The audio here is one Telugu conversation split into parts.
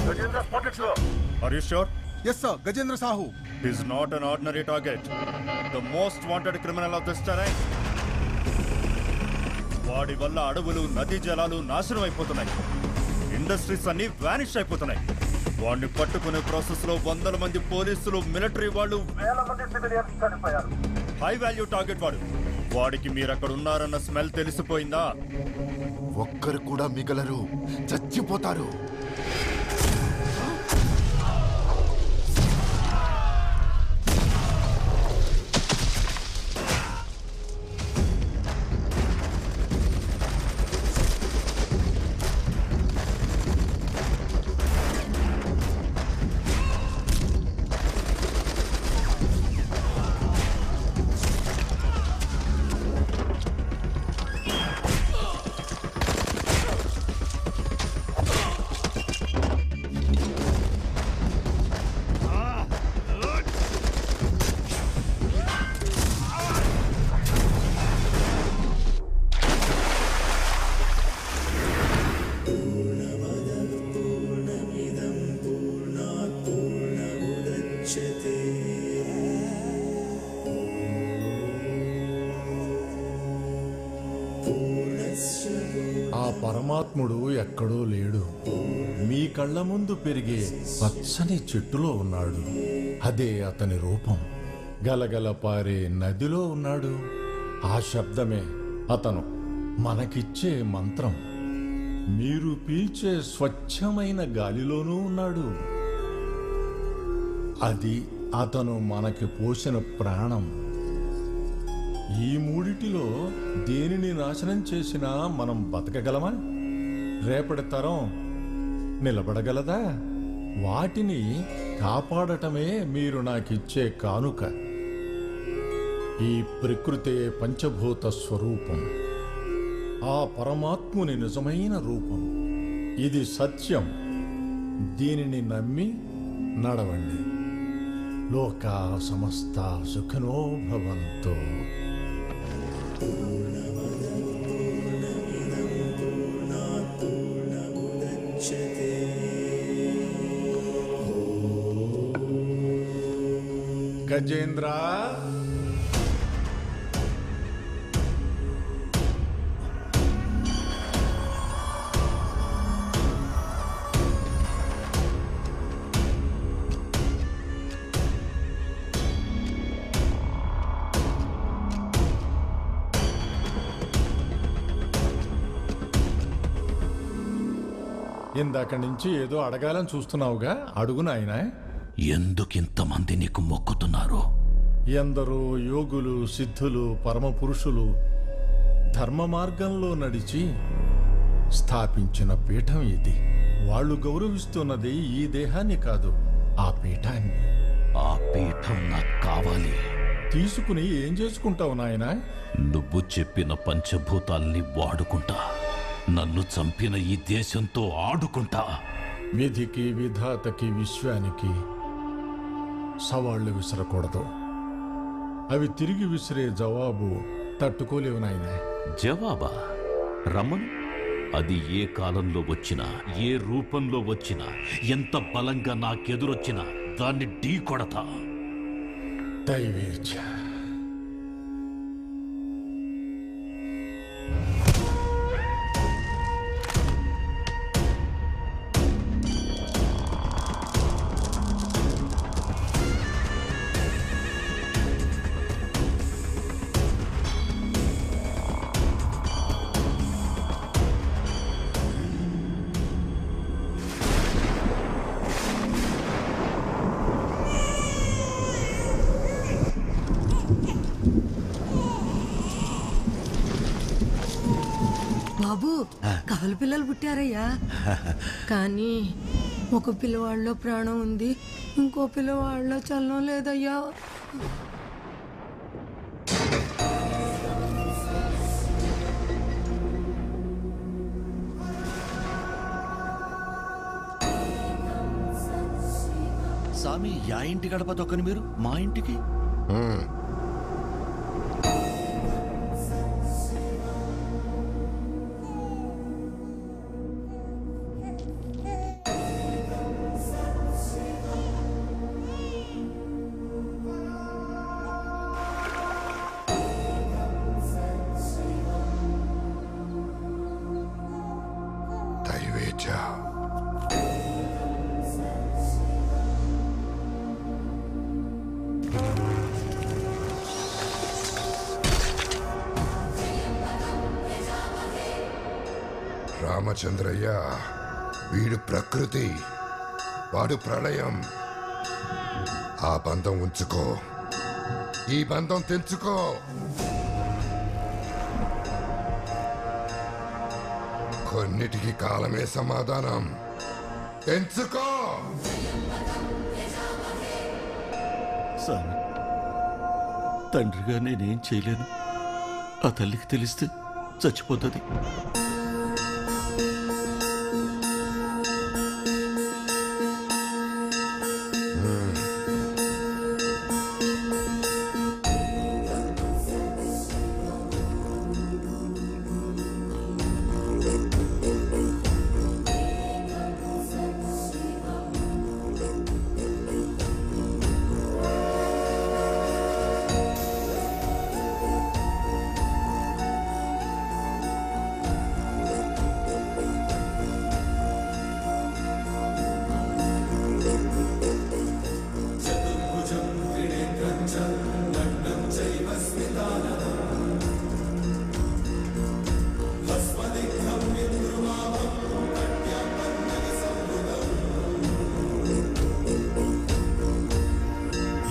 Gajendra spotted, sir. Are you sure? Yes, sir. Gajendra Sahu. He is not an ordinary target. The most wanted criminal of this terrain. వాడి వల్ల అడవులు నదీ జలాలు నాశనం అయిపోతున్నాయి. ఇండస్ట్రీస్ అన్ని వానిష్ అయిపోతున్నాయి. వాడిని పట్టుకునే ప్రాసెస్ లో వందల మంది పోలీసులు, మిలిటరీ వాళ్ళు, వేల మంది సివిలియన్స్ చనిపోయారు. హై వాల్యూ టార్గెట్ వాడు. వాడికి మీరు అక్కడ ఉన్నారన్న స్మెల్ తెలిసిపోయిందా? ఒక్కరు కూడా మిగలరు, చచ్చిపోతారు. ఆ పరమాత్ముడు ఎక్కడో లేడు, మీ కళ్ళ ముందు పెరిగే పచ్చని చెట్టులో ఉన్నాడు. అదే అతని రూపం. గలగల పారే నదిలో ఉన్నాడు. ఆ శబ్దమే అతను మనకిచ్చే మంత్రం. మీరు పీల్చే స్వచ్ఛమైన గాలిలోనూ ఉన్నాడు. అది అతను మనకి పోసిన ప్రాణం. ఈ మూడిటిలో దేనిని నాశనం చేసినా మనం బతకగలమా? రేపటి తరం నిలబడగలదా? వాటిని కాపాడటమే మీరు నాకిచ్చే కానుక. ఈ ప్రకృతే పంచభూత స్వరూపం, ఆ పరమాత్ముని నిజమైన రూపం. ఇది సత్యం. దీనిని నమ్మి నడవండి. లోకా సమస్త సుఖినో భవంతు. గజేంద్ర, ఇందాక నుంచి ఏదో అడగాలని చూస్తున్నావుగా, అడుగు నాయనా. ఎందుకింతమంది నీకు మొక్కుతున్నారు? ఎందరో యోగులు, సిద్ధులు, పరమపురుషులు ధర్మ మార్గంలో నడిచి స్థాపించిన పీఠం ఇది. వాళ్ళు గౌరవిస్తున్నది ఈ దేహాన్ని కాదు, ఆ పీఠాన్ని. ఆ పీఠం నాకు కావాలి. తీసుకుని ఏం చేసుకుంటావు నాయనా? నువ్వు చెప్పిన పంచభూతాల్ని వాడుకుంటా. నన్ను చంపిన ఈ దేశంతో ఆడుకుంటా. విధికి, విధాతకి, విశ్వానికి సవాళ్లు విసరకూడదు. అవి తిరిగి విసిరే జవాబు తట్టుకోలేవు నాయనా. జవాబా? రమను. అది ఏ కాలంలో వచ్చినా, ఏ రూపంలో వచ్చినా, ఎంత బలంగా నాకెదురొచ్చినా దాన్ని ఢీ కొడతా. దైవేచ్ఛ. బాబు, కవల పిల్లలు పుట్టారయ్యా. కానీ ఒక పిల్లవాడిలో ప్రాణం ఉంది, ఇంకో పిల్లవాడిలో చలనం లేదయ్యా. స్వామి, యా ఇంటి గడప తొక్కని మీరు మా ఇంటికి? రామచంద్రయ్య, వీడు ప్రకృతి, వాడు ప్రళయం. ఆ బంధం ఉంచుకో, ఈ బంధం తెంచుకో. కొన్నిటికి కాలమే సమాధానం. తెంచుకో. స్వామి, తండ్రిగా నేనేం చేయలేను. ఆ తల్లికి తెలిస్తే చచ్చిపోతుంది.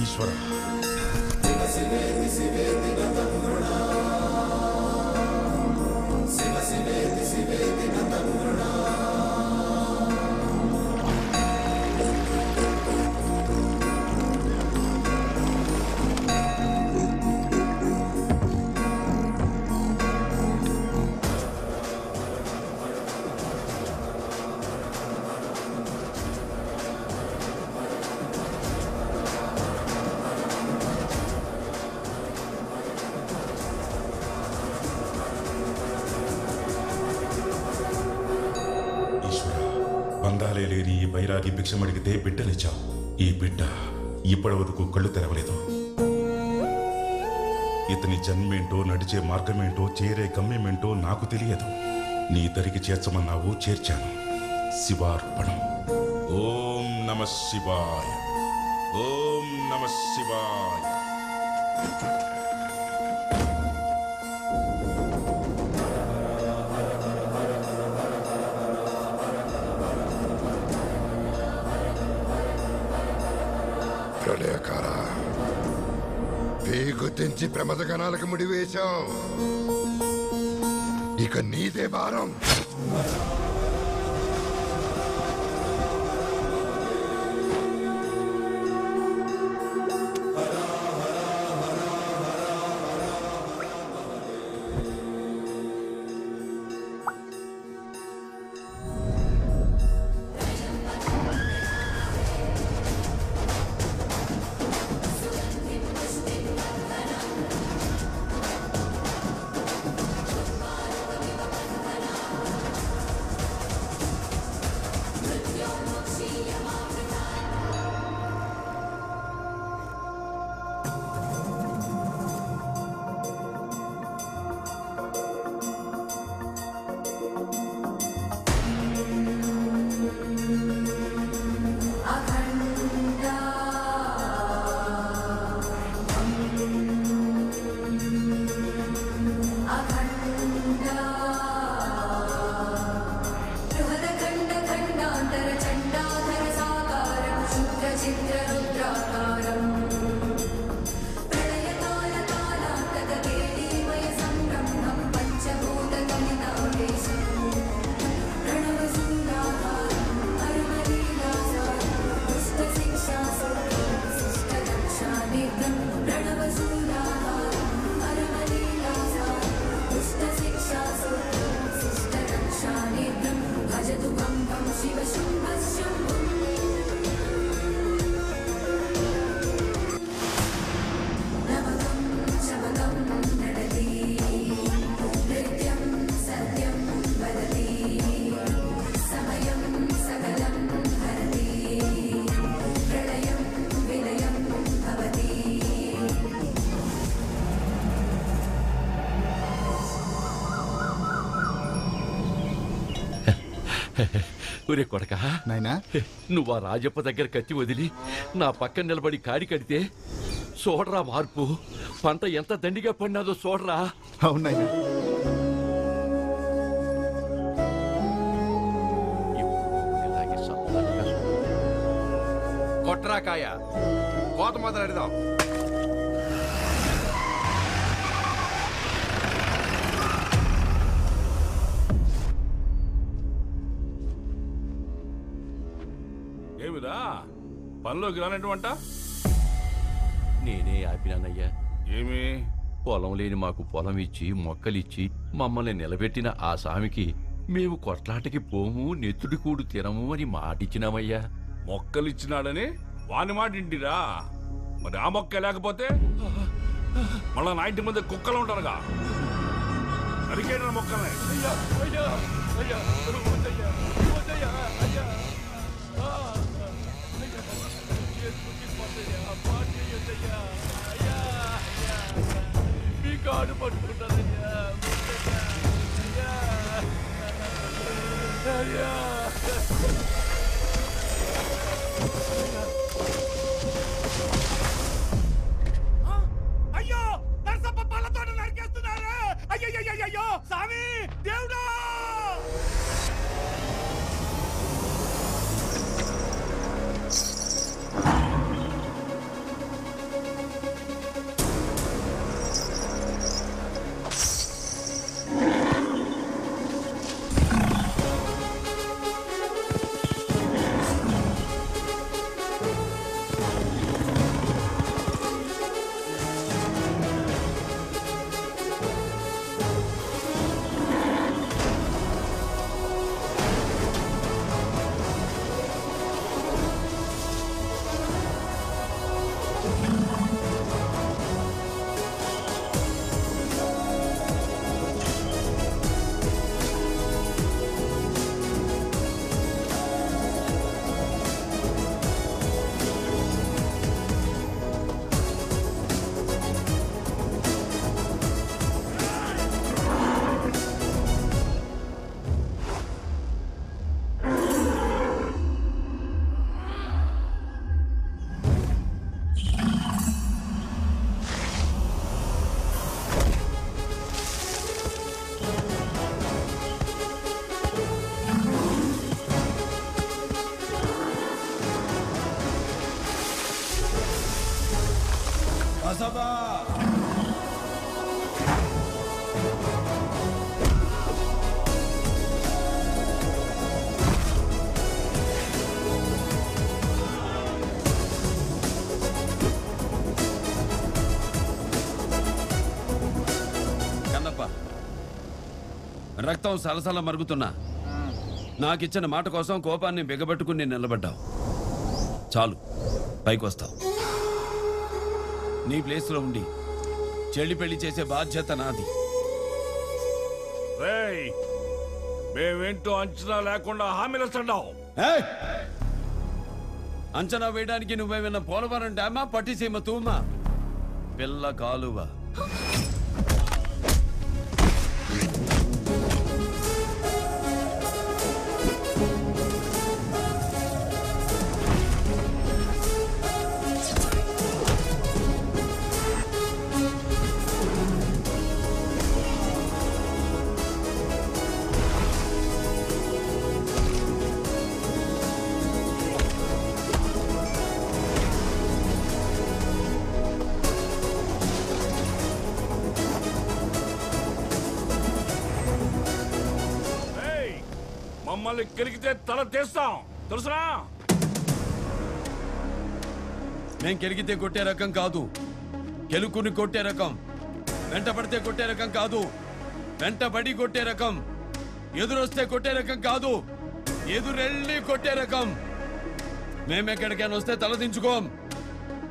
ఈశ్వర, బంధాలే లేని ఈ బైరాగి భిక్షమడిగితే బిడ్డనిచ్చావు. ఈ బిడ్డ ఇప్పటి వరకు కళ్ళు తెరవలేదు. ఇతని జన్మేంటో, నడిచే మార్గమేంటో, చేరే గమ్యమేంటో నాకు తెలియదు. నీ దరికి చేర్చమన్నావు, చేర్చాను. శివార్పణం. ఓం నమ శివాయ. ఓం నమ శివాయ. ప్రళయకార, పేగు తెంచి ప్రమదగణాలకు ముడివేశాం. ఇక నీదే భారం. ఒరే కొడక, నాయనా, నువ్వు ఆ రాజప్ప దగ్గర కత్తి వదిలి నా పక్కన నిలబడి కాడి కడితే చూడరా మార్పు. పంట ఎంత దండిగా పడినాదో చూడరా. అవునాయనా. పట్రాకాయ కోత మొదలెడదాం. ఏమిరా పనిలోకి రానటువంటి నేనే ఆపినానయ్యా. ఏమి పొలం లేని మాకు పొలం ఇచ్చి మొక్కలిచ్చి మమ్మల్ని నిలబెట్టిన ఆ స్వామికి మేము కొట్లాటకి పోము, నెత్తుడి కూడు తినము అని మాటిచ్చినామయ్యా. మొక్కలిచ్చినాడని వాని మాట ఇంటిరా. మరి ఆ మొక్క లేకపోతే మళ్ళా నా ఇంటి ముందు కుక్కలు ఉంటారుగా, నరికేనా మొక్కల్ని. మీ కాడు పట్టుకుంటానయ్యా. అయ్యో నరసప్ప పళ్ళతో నరికేస్తున్నారు. అయ్యో స్వామి దేవుడా! రక్తం సలసల మరుగుతున్నా నాకిచ్చిన మాట కోసం కోపాన్ని బిగబట్టుకుని నిలబడ్డావు. చాలు, పైకి వస్తావు. నీ ప్లేస్లో ఉండి చెల్లి పెళ్లి చేసే బాధ్యత నాది. మేమేంటో అంచనా లేకుండా హామీలు ఇస్తున్నావు. అంచనా వేయడానికి నువ్వేమన్నా పోలవరం డ్యామా, పట్టిసీమ తూమా, పిల్ల కాలువ. మమ్మల్ని కెలికితే తల తీస్తాం, తెలుసునా? మేం కెలిగితే కొట్టే రకం కాదు, కెలుకుని కొట్టే రకం. వెంటపడితే కొట్టే రకం కాదు, వెంటబడి కొట్టే రకం. ఎదురొస్తే కొట్టే రకం కాదు, ఎదురెళ్ళి కొట్టే రకం. మేమెక్కడికైనా వస్తే తల దించుకోం,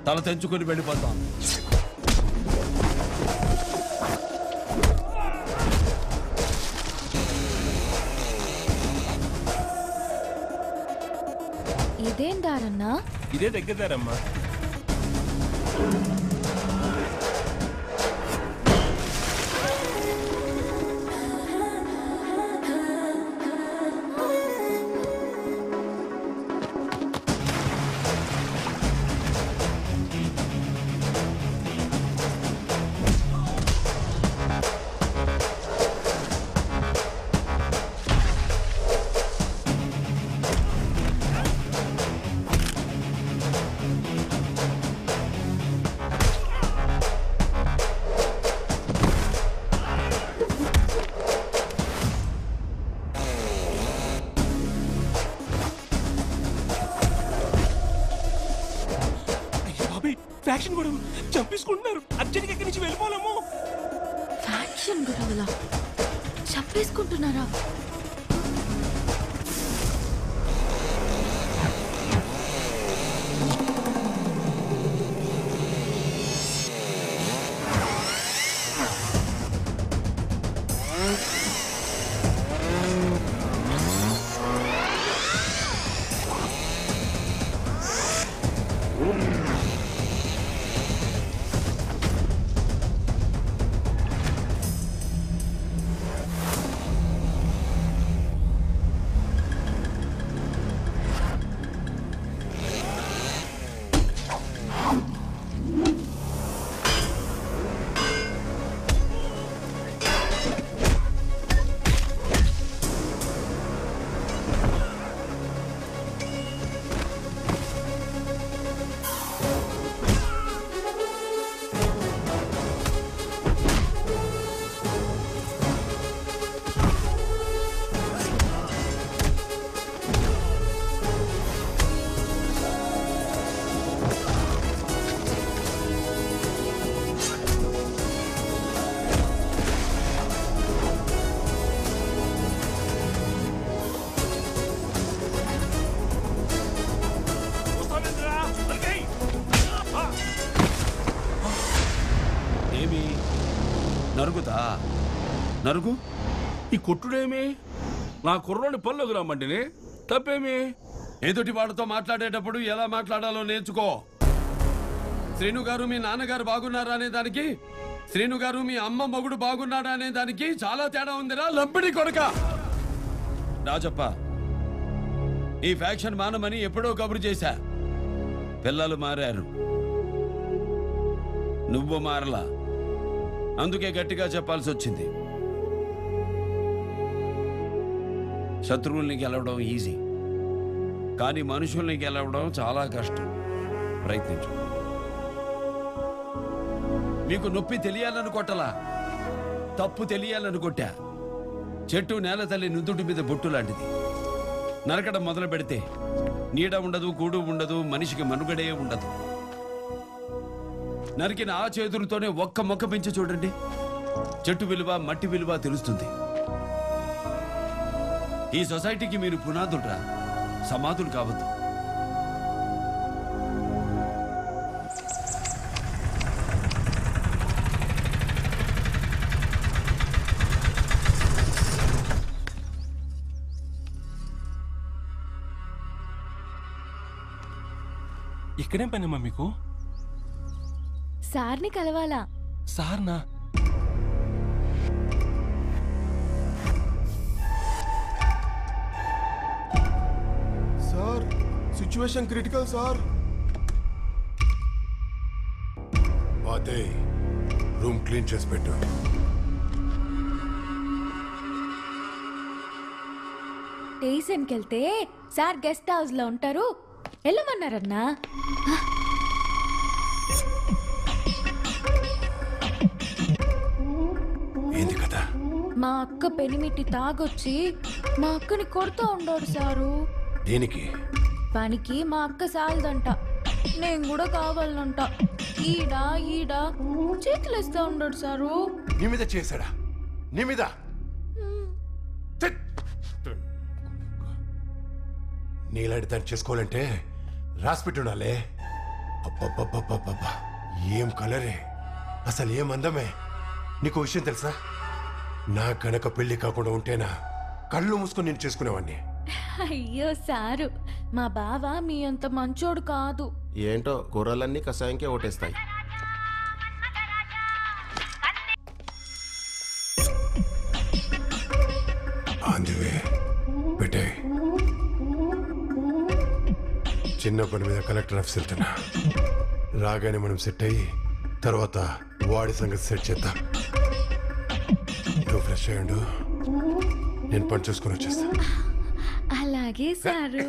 తల తెంచుకొని వెళ్ళిపోతాం. ఇదేం దారన్నా? ఇదే దగ్గరదారమ్మా. ఫ్యాక్షన్ గొడవలు చంపేసుకుంటున్నారు. అర్జెంట్గా ఇక్కడి నుంచి వెళ్ళిపోలేము. ఫ్యాక్షన్ గొడవలా? చంపేసుకుంటున్నారా? నరుగుతా నరుగు. ఈ కొట్టుడేమి? నా కుర్రోని పనులకు రమ్మంటిని. తప్పేమి? ఎదుటి వాళ్ళతో మాట్లాడేటప్పుడు ఎలా మాట్లాడాలో నేర్చుకో. శ్రీను గారు మీ నాన్నగారు బాగున్నారా అనే దానికి, శ్రీను గారు మీ అమ్మ మొగుడు బాగున్నాడా అనే దానికి చాలా తేడా ఉందిరా లంపిడి కొడక. రాజప్ప, ఈ ఫ్యాక్షన్ మానమని ఎప్పుడో కబురు చేశా. పిల్లలు మారారు, నువ్వు మారలా. అందుకే గట్టిగా చెప్పాల్సి వచ్చింది. శత్రువుల్ని గెలవడం ఈజీ, కానీ మనుషుల్ని గెలవడం చాలా కష్టం. ప్రయత్నించు. మీకు నొప్పి తెలియాలని కొట్టలా, తప్పు తెలియాలని కొట్టా. చెట్టు నేల తల్లి నుదుటి మీద బొట్టు లాంటిది. నరకడం మొదలు పెడితే నీడ ఉండదు, గూడు ఉండదు, మనిషికి మనుగడే ఉండదు. నరికిన ఆ చేతులతోనే ఒక్క మొక్క పెంచి చూడండి, చెట్టు విలువ మట్టి విలువ తెలుస్తుంది. ఈ సొసైటీకి మీరు పునాదులురా, సమాధులు కావద్దు. ఇక్కడేం పనమ్మా మీకు? సార్ని కలవాలా? సార్నా? Sir, situation critical sir. అదే రూమ్ క్లీన్ చేసి పెట్టు. స్టేషన్కి వెళ్తే సార్ గెస్ట్ హౌస్ లో ఉంటారు, వెళ్ళమన్నారన్నా. ఏంది కదా? మా అక్క పెనిమిటి తాగొచ్చి మా అక్కని కొడుతూ ఉండోడు సారు. దేనికి? పనికి మా అక్క సాలదంట, నేను కూడా కావాలంట. ఈడా ఈడా చేతులేస్తా ఉండోడు సారు. నీ మీద చేశాడా? నీ మీద? నీలాంటి దాన్ని చేసుకోవాలంటే రాసిపెట్టుండాలే. అబ్బబ్బబ్బబ్బబ్బా, ఏం కలరే, అసలు ఏం అందమే. నీకు విషయం తెలుసా? నా కనుక పెళ్లి కాకుండా ఉంటేనా కళ్ళు మూసుకొని నేను చేసుకునేవాడిని. అయ్యో సారు, మా బావ మీ అంత మంచోడు కాదు. ఏంటో కూరలన్నీ కషాయంకే ఓటేస్తాయి. అందువే పెట్టే. చిన్న పని మీద కలెక్టర్ ఆఫీస్ వెళ్తున్నా. రాగానే మనం సెట్ అయ్యి తర్వాత వాడి సంగతి సెట్ చేద్దాం. నువ్వు ఫ్రెష్ అయ్యండు, నేను పని చూసుకొని వచ్చేస్తా. అలాగే సారు.